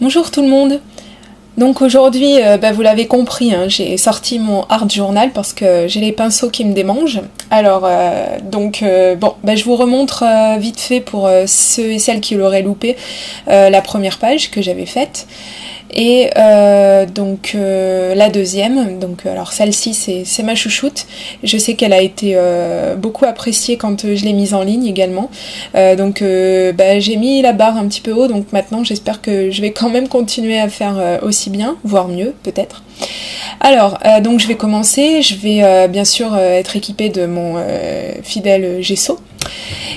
Bonjour tout le monde. Donc aujourd'hui, vous l'avez compris, hein, j'ai sorti mon art journal parce que j'ai les pinceaux qui me démangent. Alors je vous remontre vite fait pour ceux et celles qui l'auraient loupé la première page que j'avais faite. Et la deuxième, alors celle-ci c'est ma chouchoute. Je sais qu'elle a été beaucoup appréciée quand je l'ai mise en ligne également. J'ai mis la barre un petit peu haut, donc maintenant j'espère que je vais quand même continuer à faire aussi bien, voire mieux peut-être. Alors, donc je vais commencer, je vais bien sûr être équipée de mon fidèle gesso.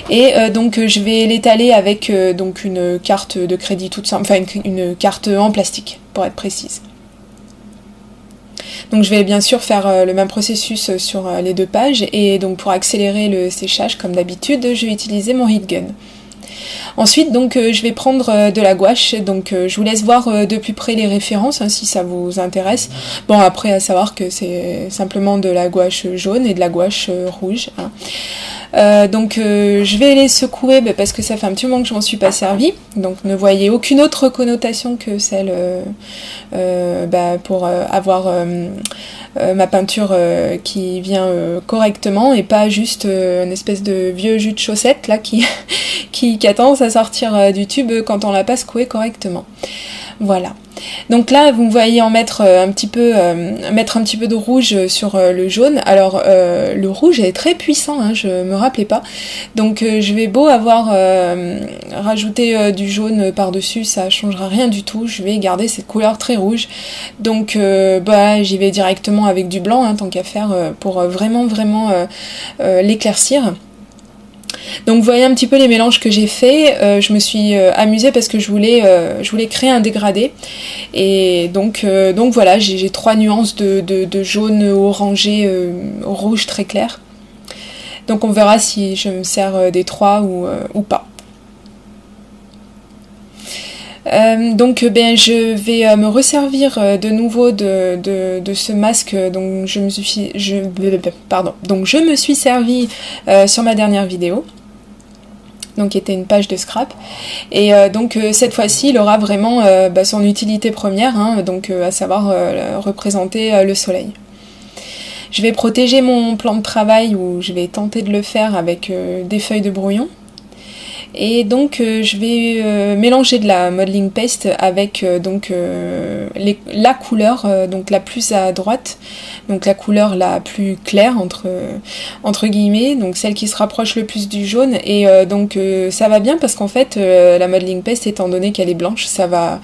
Et je vais l'étaler avec une carte de crédit toute simple, enfin une carte en plastique pour être précise. Donc je vais bien sûr faire le même processus sur les deux pages et donc pour accélérer le séchage comme d'habitude je vais utiliser mon heat gun. Ensuite je vais prendre de la gouache, je vous laisse voir de plus près les références hein, si ça vous intéresse. Bon après à savoir que c'est simplement de la gouache jaune et de la gouache rouge. Hein. Je vais les secouer parce que ça fait un petit moment que je m'en suis pas servi, donc ne voyez aucune autre connotation que celle pour avoir ma peinture qui vient correctement et pas juste une espèce de vieux jus de chaussette là qui a tendance à sortir du tube quand on l'a pas secoué correctement. Voilà. Donc là, vous me voyez en mettre un petit peu de rouge sur le jaune. Alors le rouge est très puissant, hein, je me rappelais pas. Donc je vais beau avoir rajouté du jaune par-dessus, ça changera rien du tout. Je vais garder cette couleur très rouge. Donc j'y vais directement avec du blanc, hein, tant qu'à faire, pour vraiment l'éclaircir. Donc vous voyez un petit peu les mélanges que j'ai fait, je me suis amusée parce que je voulais créer un dégradé et donc voilà, j'ai trois nuances de jaune orangé rouge très clair. Donc on verra si je me sers des trois ou pas. Je vais me resservir de nouveau de ce masque dont je me suis servi sur ma dernière vidéo, donc qui était une page de scrap, et cette fois-ci il aura vraiment son utilité première, hein, à savoir représenter le soleil. Je vais protéger mon plan de travail, ou je vais tenter de le faire avec des feuilles de brouillon. Et je vais mélanger de la modeling paste avec la couleur la plus à droite, donc la couleur la plus claire entre guillemets, donc celle qui se rapproche le plus du jaune, et ça va bien parce qu'en fait la modeling paste, étant donné qu'elle est blanche, ça va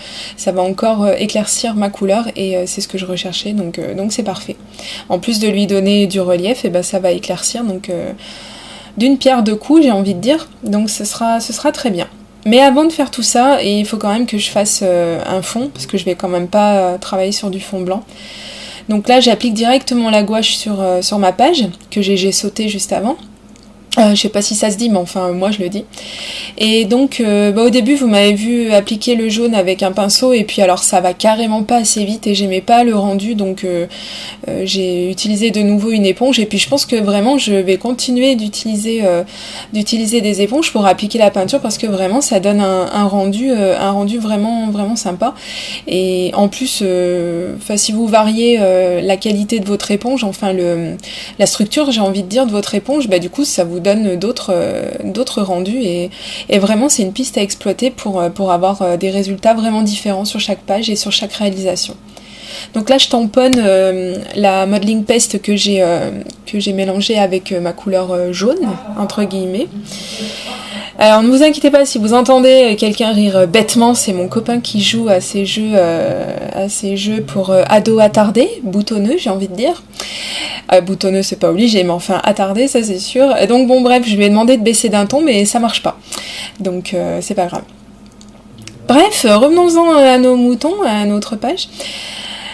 encore éclaircir ma couleur, et c'est ce que je recherchais, donc c'est parfait. En plus de lui donner du relief, et ça va éclaircir, d'une pierre deux coups, j'ai envie de dire, donc ce sera très bien. Mais avant de faire tout ça, il faut quand même que je fasse un fond, parce que je vais quand même pas travailler sur du fond blanc. Donc là j'applique directement la gouache sur ma page, que j'ai sauté juste avant. Je sais pas si ça se dit, mais enfin moi je le dis. Et au début vous m'avez vu appliquer le jaune avec un pinceau, et puis alors ça va carrément pas assez vite et j'aimais pas le rendu, donc j'ai utilisé de nouveau une éponge, et puis je pense que vraiment je vais continuer d'utiliser des éponges pour appliquer la peinture, parce que vraiment ça donne un rendu vraiment sympa. Et en plus si vous variez la qualité de votre éponge, enfin la structure, j'ai envie de dire, de votre éponge, du coup ça vous donne d'autres rendus, et vraiment c'est une piste à exploiter pour avoir des résultats vraiment différents sur chaque page et sur chaque réalisation. Donc là je tamponne la modeling paste que j'ai mélangée avec ma couleur jaune entre guillemets. Alors ne vous inquiétez pas si vous entendez quelqu'un rire bêtement, c'est mon copain qui joue à ces jeux pour ados attardés, boutonneux j'ai envie de dire. Boutonneux c'est pas obligé, mais enfin attardé, ça c'est sûr. Et donc bref, je lui ai demandé de baisser d'un ton, mais ça marche pas. Donc c'est pas grave. Bref, revenons-en à nos moutons, à notre page.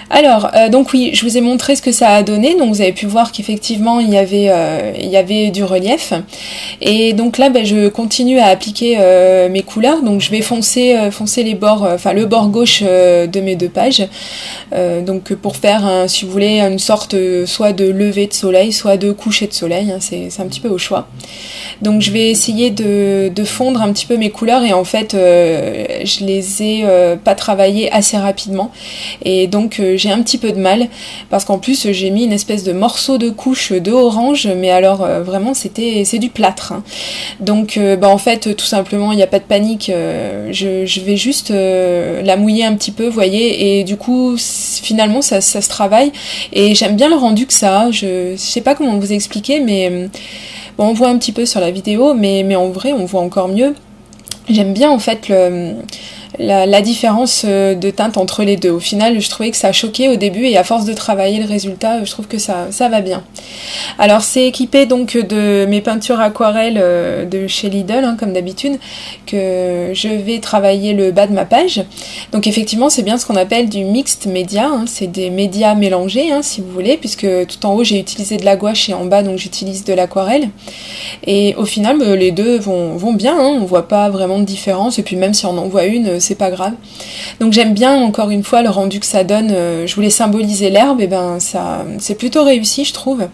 Alors, donc oui, je vous ai montré ce que ça a donné, donc vous avez pu voir qu'effectivement il y avait du relief, et donc là je continue à appliquer mes couleurs, donc je vais foncer les bords, enfin le bord gauche de mes 2 pages, donc pour faire, si vous voulez, une sorte soit de lever de soleil, soit de coucher de soleil, hein, c'est un petit peu au choix. Donc je vais essayer de fondre un petit peu mes couleurs, et en fait je les ai pas travaillées assez rapidement, et donc j'ai un petit peu de mal parce qu'en plus j'ai mis une espèce de morceau de couche de orange, mais alors vraiment c'est du plâtre, hein. Donc en fait tout simplement il n'y a pas de panique, je vais juste la mouiller un petit peu, vous voyez, et du coup finalement ça se travaille, et j'aime bien le rendu que ça a. Je sais pas comment vous expliquer, mais bon, on voit un petit peu sur la vidéo, mais en vrai on voit encore mieux. J'aime bien en fait la différence de teinte entre les deux. Au final, je trouvais que ça choquait au début, et à force de travailler le résultat, je trouve que ça va bien. Alors c'est équipé donc de mes peintures aquarelles de chez Lidl, hein, comme d'habitude, que je vais travailler le bas de ma page. Donc effectivement c'est bien ce qu'on appelle du mixed média, hein, c'est des médias mélangés, hein, si vous voulez, puisque tout en haut j'ai utilisé de la gouache et en bas donc j'utilise de l'aquarelle. Et au final les deux vont bien, hein, on voit pas vraiment de différence, et puis même si on en voit une, c'est pas grave. Donc j'aime bien encore une fois le rendu que ça donne. Je voulais symboliser l'herbe, et ben ça c'est plutôt réussi, je trouve.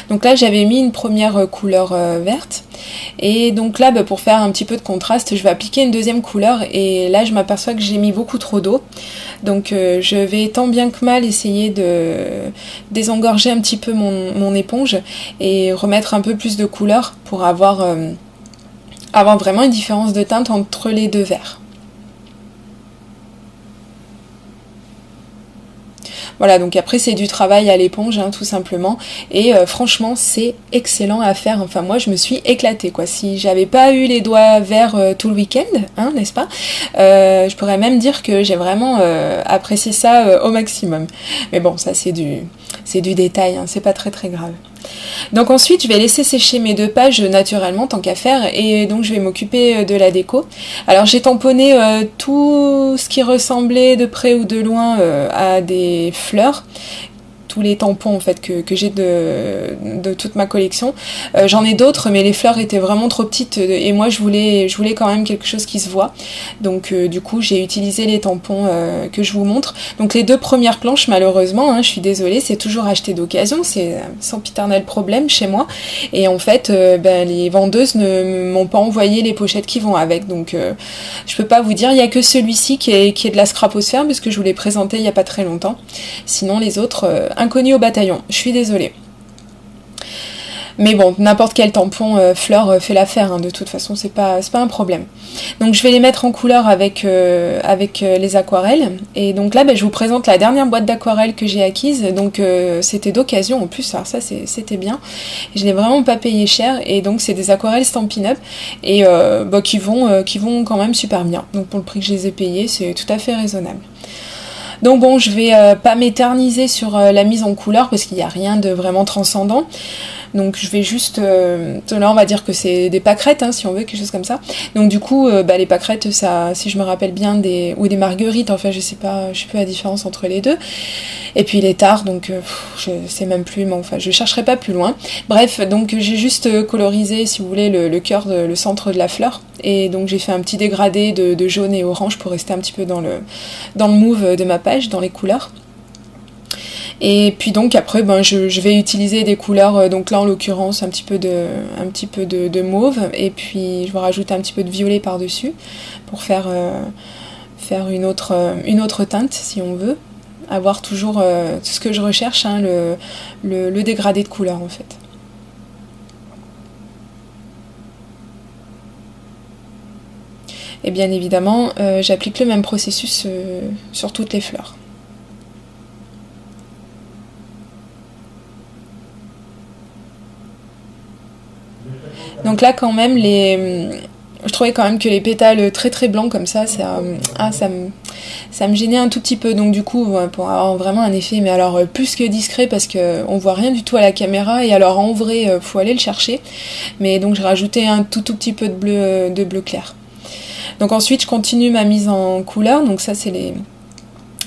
Donc là j'avais mis une première couleur verte, et donc là pour faire un petit peu de contraste je vais appliquer une deuxième couleur, et là je m'aperçois que j'ai mis beaucoup trop d'eau, donc je vais tant bien que mal essayer de désengorger un petit peu mon éponge et remettre un peu plus de couleur pour avoir vraiment une différence de teinte entre les 2 verres. Voilà, donc après c'est du travail à l'éponge, hein, tout simplement, et franchement c'est excellent à faire. Enfin moi je me suis éclatée, quoi. Si j'avais pas eu les doigts verts tout le week-end, hein, n'est-ce pas, je pourrais même dire que j'ai vraiment apprécié ça au maximum. Mais bon, ça c'est du détail, hein, c'est pas très grave. Donc ensuite je vais laisser sécher mes 2 pages naturellement, tant qu'à faire, et donc je vais m'occuper de la déco. Alors j'ai tamponné tout ce qui ressemblait de près ou de loin à des fleurs, tous les tampons en fait que j'ai de toute ma collection. J'en ai d'autres, mais les fleurs étaient vraiment trop petites, et moi je voulais quand même quelque chose qui se voit. Donc du coup j'ai utilisé les tampons que je vous montre. Donc les 2 premières planches, malheureusement, hein, je suis désolée, c'est toujours acheté d'occasion, c'est sans piternel problème chez moi. Et en fait les vendeuses ne m'ont pas envoyé les pochettes qui vont avec, donc je peux pas vous dire. Il y a que celui-ci qui est de la scraposphère, parce que je vous l'ai présenté il y a pas très longtemps. Sinon les autres inconnu au bataillon, je suis désolée. Mais bon, n'importe quel tampon fleur fait l'affaire, hein, de toute façon c'est pas un problème. Donc je vais les mettre en couleur avec les aquarelles, et donc là je vous présente la dernière boîte d'aquarelles que j'ai acquise. Donc c'était d'occasion en plus, alors ça c'était bien, je l'ai vraiment pas payé cher, et donc c'est des aquarelles Stampin' Up, et qui vont quand même super bien. Donc pour le prix que je les ai payés, c'est tout à fait raisonnable. Donc bon, je vais pas m'éterniser sur la mise en couleur, parce qu'il n'y a rien de vraiment transcendant. Donc je vais juste, là on va dire que c'est des pâquerettes, hein, si on veut, quelque chose comme ça. Donc du coup, les pâquerettes, ça, si je me rappelle bien, ou des marguerites, enfin je sais plus la différence entre les deux. Et puis les tares, donc je sais même plus, mais enfin je chercherai pas plus loin. Bref, donc j'ai juste colorisé, si vous voulez, le cœur, le centre de la fleur. Et donc j'ai fait un petit dégradé de jaune et orange pour rester un petit peu dans le mauve de ma page, dans les couleurs. Et puis donc après je vais utiliser des couleurs, donc là en l'occurrence un petit peu de mauve, et puis je vais rajouter un petit peu de violet par dessus pour faire une autre teinte, si on veut avoir toujours ce que je recherche, hein, le dégradé de couleur en fait. Et bien évidemment j'applique le même processus sur toutes les fleurs. Donc là quand même je trouvais quand même que les pétales très blancs comme ça, ça me gênait un tout petit peu. Donc du coup pour avoir vraiment un effet, mais alors plus que discret, parce qu'on voit rien du tout à la caméra, et alors en vrai faut aller le chercher. Mais donc j'ai rajouté un tout petit peu de bleu clair. Donc ensuite je continue ma mise en couleur. Donc ça c'est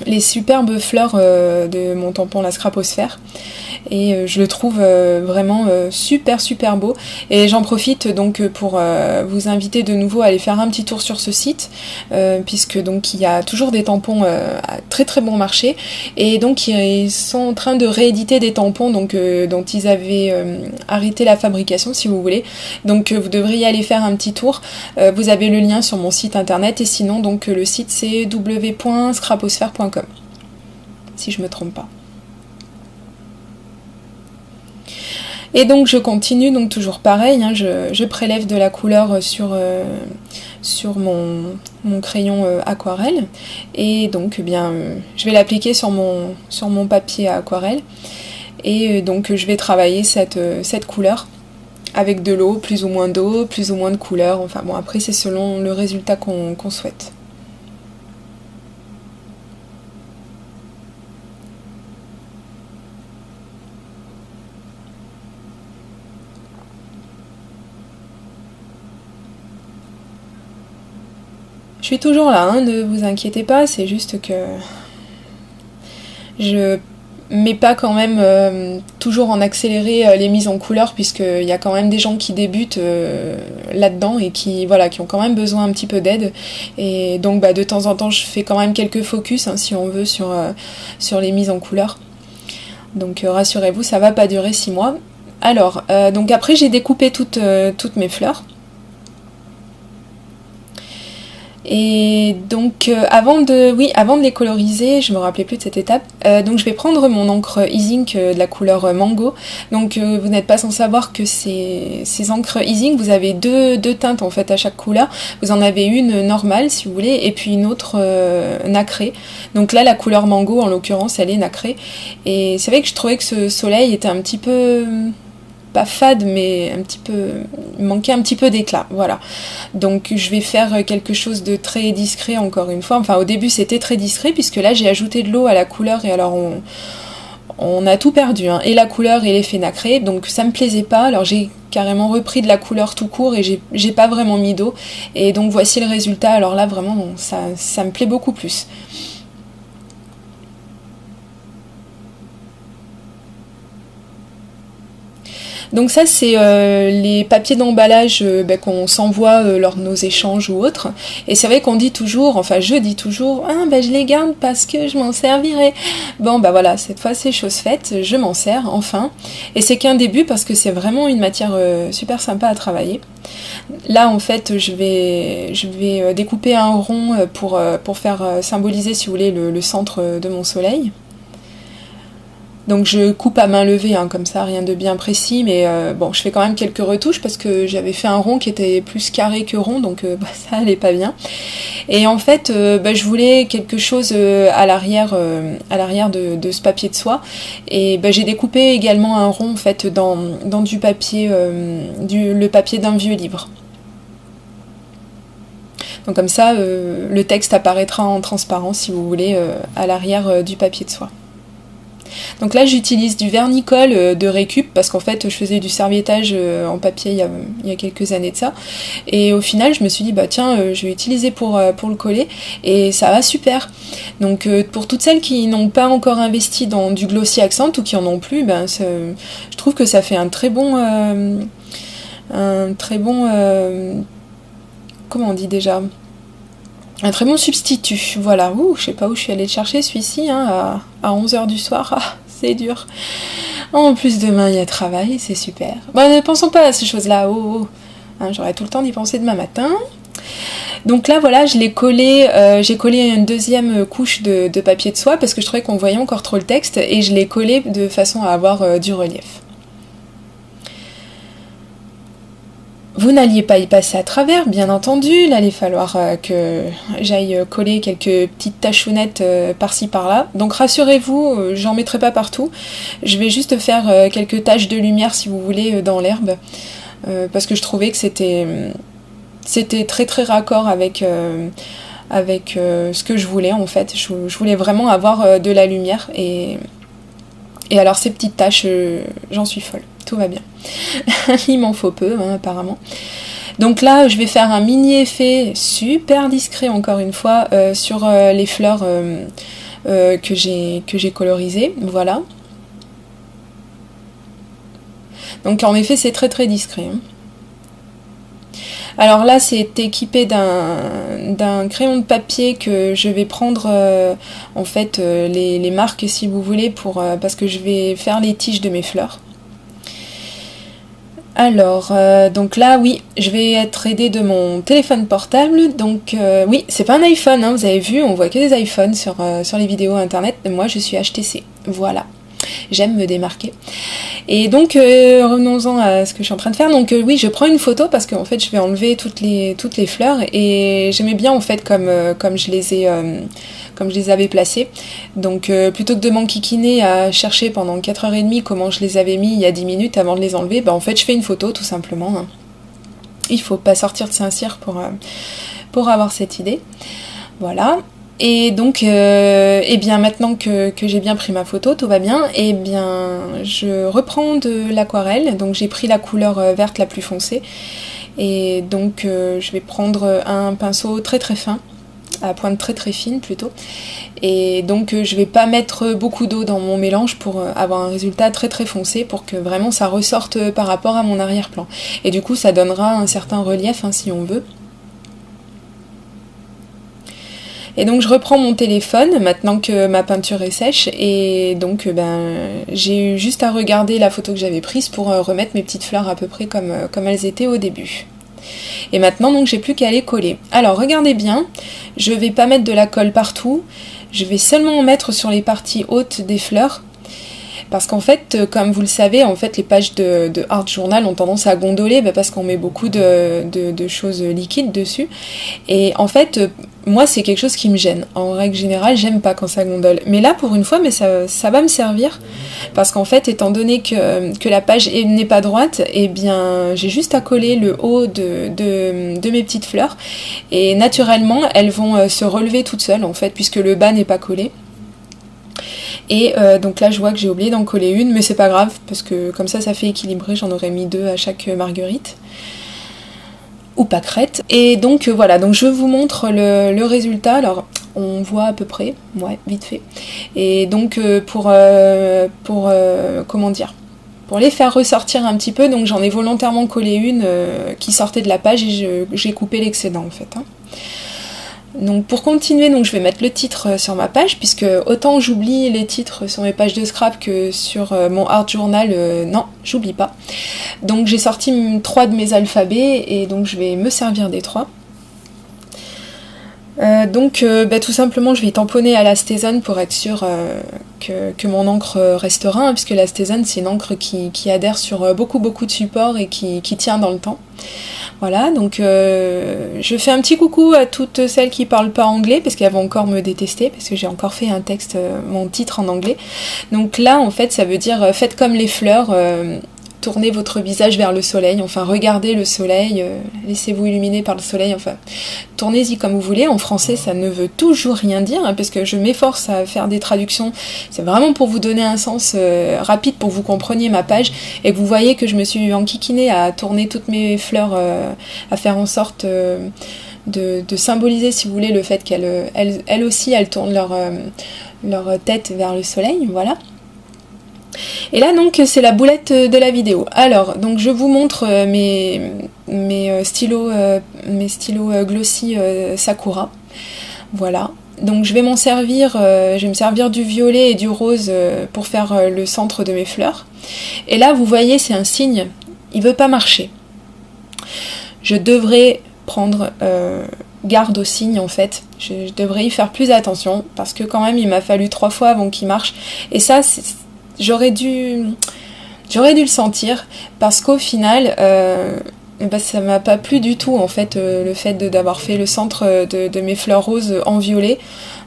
les superbes fleurs de mon tampon la Scraposphère. Et je le trouve vraiment super beau, et j'en profite donc pour vous inviter de nouveau à aller faire un petit tour sur ce site, puisque donc il y a toujours des tampons à très bon marché, et donc ils sont en train de rééditer des tampons donc, dont ils avaient arrêté la fabrication, si vous voulez, donc vous devriez aller faire un petit tour. Vous avez le lien sur mon site internet, et sinon donc le site c'est www.scraposphère.com, si je me trompe pas. Et donc je continue, donc toujours pareil, hein, je prélève de la couleur sur mon crayon aquarelle, et donc eh bien je vais l'appliquer sur mon papier à aquarelle, et donc je vais travailler cette couleur avec de l'eau, plus ou moins d'eau, plus ou moins de couleur, enfin bon, après c'est selon le résultat qu'on souhaite. Je suis toujours là, hein, ne vous inquiétez pas, c'est juste que je mets pas quand même toujours en accéléré les mises en couleur, puisqu'il y a quand même des gens qui débutent là-dedans et qui ont quand même besoin un petit peu d'aide. Et donc de temps en temps je fais quand même quelques focus, hein, si on veut, sur les mises en couleur. Donc rassurez-vous, ça va pas durer 6 mois. Alors, donc après j'ai découpé toutes mes fleurs. Et donc avant de les coloriser, je me rappelais plus de cette étape, donc je vais prendre mon encre E-Zink de la couleur mango. Donc vous n'êtes pas sans savoir que ces encres E-Zink, vous avez deux teintes en fait à chaque couleur. Vous en avez une normale si vous voulez, et puis une autre nacrée. Donc là la couleur mango en l'occurrence elle est nacrée, et c'est vrai que je trouvais que ce soleil était un petit peu... pas fade, mais il manquait un petit peu d'éclat, voilà. Donc je vais faire quelque chose de très discret encore une fois. Enfin au début c'était très discret, puisque là j'ai ajouté de l'eau à la couleur, et alors on a tout perdu, hein, et la couleur et l'effet nacré, donc ça me plaisait pas. Alors j'ai carrément repris de la couleur tout court, et j'ai pas vraiment mis d'eau, et donc voici le résultat. Alors là vraiment ça me plaît beaucoup plus. Donc ça c'est les papiers d'emballage qu'on s'envoie lors de nos échanges ou autres. Et c'est vrai qu'on dit toujours, enfin je dis toujours, je les garde parce que je m'en servirai. Bon voilà, cette fois c'est chose faite, je m'en sers enfin. Et c'est qu'un début, parce que c'est vraiment une matière super sympa à travailler. Là en fait je vais découper un rond pour faire symboliser, si vous voulez, le centre de mon soleil. Donc je coupe à main levée, hein, comme ça, rien de bien précis, mais bon, je fais quand même quelques retouches, parce que j'avais fait un rond qui était plus carré que rond, donc ça allait pas bien. Et en fait, je voulais quelque chose à l'arrière de ce papier de soie, et j'ai découpé également un rond en fait dans du papier, le papier d'un vieux livre. Donc comme ça, le texte apparaîtra en transparent, si vous voulez, à l'arrière du papier de soie. Donc là j'utilise du vernis-colle de Récup, parce qu'en fait je faisais du serviettage en papier il y a quelques années de ça, et au final je me suis dit tiens, je vais utiliser pour le coller, et ça va super. Donc pour toutes celles qui n'ont pas encore investi dans du glossy accent, ou qui en ont plus, je trouve que ça fait un très bon comment on dit déjà, un très bon substitut, voilà. Je sais pas où je suis allée le chercher celui-ci, hein, à 11h du soir, c'est dur. En plus demain il y a travail, c'est super. Ne pensons pas à ces choses-là, hein, j'aurai tout le temps d'y penser demain matin. Donc là voilà, je l'ai collé, j'ai collé une deuxième couche de papier de soie, parce que je trouvais qu'on voyait encore trop le texte, et je l'ai collé de façon à avoir du relief. Vous n'alliez pas y passer à travers, bien entendu. Là, il allait falloir que j'aille coller quelques petites tachounettes par-ci par-là. Donc rassurez-vous, j'en mettrai pas partout. Je vais juste faire quelques taches de lumière, si vous voulez, dans l'herbe, parce que je trouvais que c'était très très raccord avec ce que je voulais en fait. Je voulais vraiment avoir de la lumière, et alors ces petites taches, j'en suis folle. Tout va bien. Il m'en faut peu, hein, apparemment. Donc là, je vais faire un mini effet super discret, encore une fois, sur les fleurs que j'ai colorisé, voilà. Donc en effet c'est très discret, hein. Alors là c'est équipé d'un crayon de papier que je vais prendre en fait les marques si vous voulez parce que je vais faire les tiges de mes fleurs. Alors donc là oui je vais être aidée de mon téléphone portable, donc oui c'est pas un iPhone, hein, vous avez vu on voit que des iPhones sur les vidéos internet, moi je suis HTC, voilà. J'aime me démarquer. Et donc revenons-en à ce que je suis en train de faire. Donc oui, je prends une photo parce qu'en fait je vais enlever toutes les fleurs et j'aimais bien en fait comme je les avais placées. Donc plutôt que de m'enquiquiner à chercher pendant 4h30 comment je les avais mis il y a 10 minutes avant de les enlever, en fait je fais une photo tout simplement, hein. Il faut pas sortir de Saint-Cyr pour avoir cette idée. Voilà. Et donc, et bien maintenant que j'ai bien pris ma photo, tout va bien, et bien je reprends de l'aquarelle, donc j'ai pris la couleur verte la plus foncée, et donc je vais prendre un pinceau très fin, à pointe très fine plutôt, et donc je vais pas mettre beaucoup d'eau dans mon mélange pour avoir un résultat très foncé, pour que vraiment ça ressorte par rapport à mon arrière-plan. Et du coup ça donnera un certain relief, hein, si on veut. Et donc je reprends mon téléphone maintenant que ma peinture est sèche et donc j'ai eu juste à regarder la photo que j'avais prise pour remettre mes petites fleurs à peu près comme elles étaient au début. Et maintenant donc j'ai plus qu'à les coller. Alors regardez bien, je vais pas mettre de la colle partout, je vais seulement en mettre sur les parties hautes des fleurs. Parce qu'en fait, comme vous le savez, en fait, les pages de Art Journal ont tendance à gondoler parce qu'on met beaucoup de choses liquides dessus. Et en fait, moi, c'est quelque chose qui me gêne. En règle générale, j'aime pas quand ça gondole. Mais là, pour une fois, ça va me servir. Parce qu'en fait, étant donné que la page n'est pas droite, eh bien, j'ai juste à coller le haut de mes petites fleurs. Et naturellement, elles vont se relever toutes seules, en fait, puisque le bas n'est pas collé. Et donc là je vois que j'ai oublié d'en coller une, mais c'est pas grave parce que comme ça fait équilibrer, j'en aurais mis 2 à chaque marguerite ou pâquerette. Et donc voilà, donc je vous montre le résultat. Alors on voit à peu près, ouais, vite fait. Et donc comment dire, pour les faire ressortir un petit peu, donc j'en ai volontairement collé une qui sortait de la page et j'ai coupé l'excédent en fait, hein. Donc pour continuer, donc je vais mettre le titre sur ma page, puisque autant j'oublie les titres sur mes pages de scrap que sur mon Art Journal, non, j'oublie pas. Donc j'ai sorti 3 de mes alphabets, et donc je vais me servir des 3. Tout simplement je vais tamponner à la Stézane pour être sûr que mon encre restera, hein, puisque la Stézane c'est une encre qui adhère sur beaucoup de supports et qui tient dans le temps. Voilà, donc je fais un petit coucou à toutes celles qui parlent pas anglais, parce qu'elles vont encore me détester, parce que j'ai encore fait un texte, mon titre en anglais. Donc là, en fait, ça veut dire faites comme les fleurs, tournez votre visage vers le soleil, enfin regardez le soleil, laissez-vous illuminer par le soleil, enfin tournez-y comme vous voulez. En français ça ne veut toujours rien dire, hein, parce que je m'efforce à faire des traductions, c'est vraiment pour vous donner un sens rapide, pour que vous compreniez ma page, et que vous voyez que je me suis enquiquinée à tourner toutes mes fleurs, à faire en sorte de symboliser, si vous voulez, le fait qu'elles aussi elles tournent leur tête vers le soleil, voilà. Et là donc c'est la boulette de la vidéo. Alors donc je vous montre mes stylos glossy Sakura. Voilà. Donc je vais me servir du violet et du rose pour faire le centre de mes fleurs. Et là vous voyez c'est un signe, il veut pas marcher. Je devrais prendre garde au signe en fait. Je devrais y faire plus attention parce que quand même il m'a fallu 3 fois avant qu'il marche. Et ça j'aurais dû le sentir, parce qu'au final ça m'a pas plu du tout en fait, le fait d'avoir fait le centre de mes fleurs roses en violet,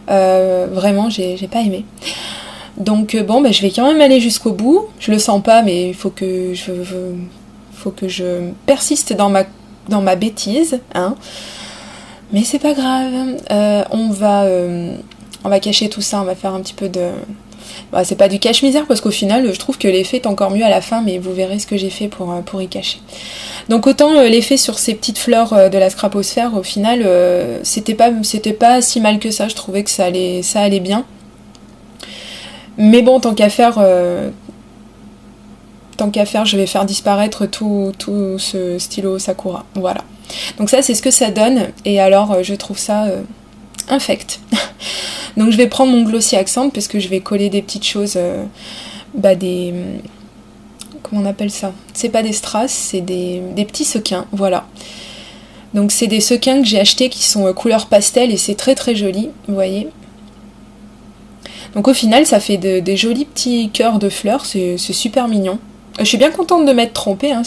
vraiment j'ai pas aimé. Donc je vais quand même aller jusqu'au bout, je le sens pas mais il faut que je persiste dans ma bêtise, hein. Mais c'est pas grave, on va cacher tout ça, on va faire un petit peu de... c'est pas du cache-misère parce qu'au final je trouve que l'effet est encore mieux à la fin, mais vous verrez ce que j'ai fait pour y cacher. Donc autant l'effet sur ces petites fleurs de la scraposphère, au final c'était pas si mal que ça, je trouvais que ça allait bien. Mais bon, tant qu'à faire, je vais faire disparaître tout ce stylo Sakura. Voilà. Donc ça, c'est ce que ça donne. Et alors, je trouve ça infect. Donc je vais prendre mon glossy accent parce que je vais coller des petites choses, des... Comment on appelle ça? C'est pas des strass, c'est des petits sequins, voilà. Donc c'est des sequins que j'ai achetés qui sont couleur pastel et c'est très très joli, vous voyez. Donc au final, ça fait des jolis petits cœurs de fleurs, c'est super mignon. Je suis bien contente de m'être trompée, hein,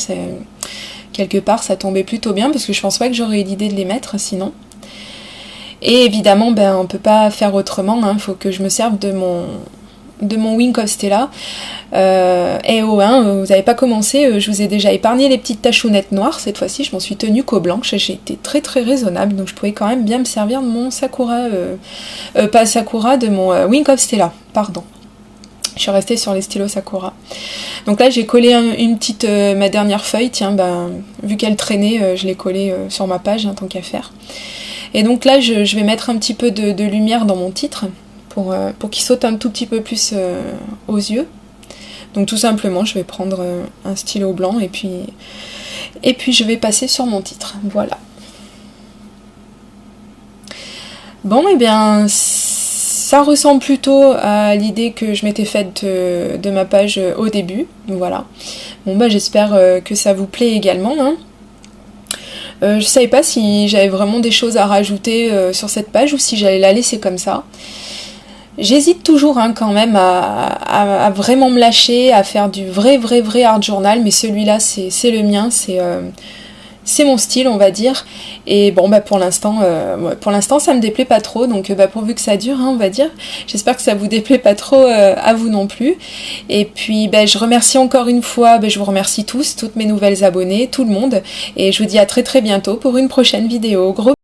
quelque part ça tombait plutôt bien parce que je pense pas que j'aurais eu l'idée de les mettre sinon. Et évidemment, on peut pas faire autrement, hein, faut que je me serve de mon Wink of Stella. Vous n'avez pas commencé, je vous ai déjà épargné les petites tachounettes noires, cette fois-ci je m'en suis tenue qu'aux blanches, j'ai été très très raisonnable, donc je pouvais quand même bien me servir de mon Sakura, pas Sakura, de mon Wink of Stella, pardon. Je suis restée sur les stylos Sakura. Donc là j'ai collé ma dernière feuille, tiens, vu qu'elle traînait, je l'ai collée sur ma page, hein, tant qu'à faire. Et donc là je vais mettre un petit peu de lumière dans mon titre, pour qu'il saute un tout petit peu plus aux yeux. Donc tout simplement, je vais prendre un stylo blanc et puis je vais passer sur mon titre. Voilà. Bon, et bien, ça ressemble plutôt à l'idée que je m'étais faite de ma page au début. Donc voilà. Bon, j'espère que ça vous plaît également, hein. Je savais pas si j'avais vraiment des choses à rajouter sur cette page ou si j'allais la laisser comme ça. J'hésite toujours quand même à vraiment me lâcher, à faire du vrai art journal, mais celui-là c'est le mien, c'est mon style on va dire. Et bon pour l'instant ça me déplaît pas trop, donc pourvu que ça dure on va dire. J'espère que ça vous déplaît pas trop à vous non plus. Et puis je remercie encore une fois, je vous remercie tous, toutes mes nouvelles abonnées, tout le monde, et je vous dis à très très bientôt pour une prochaine vidéo. Gros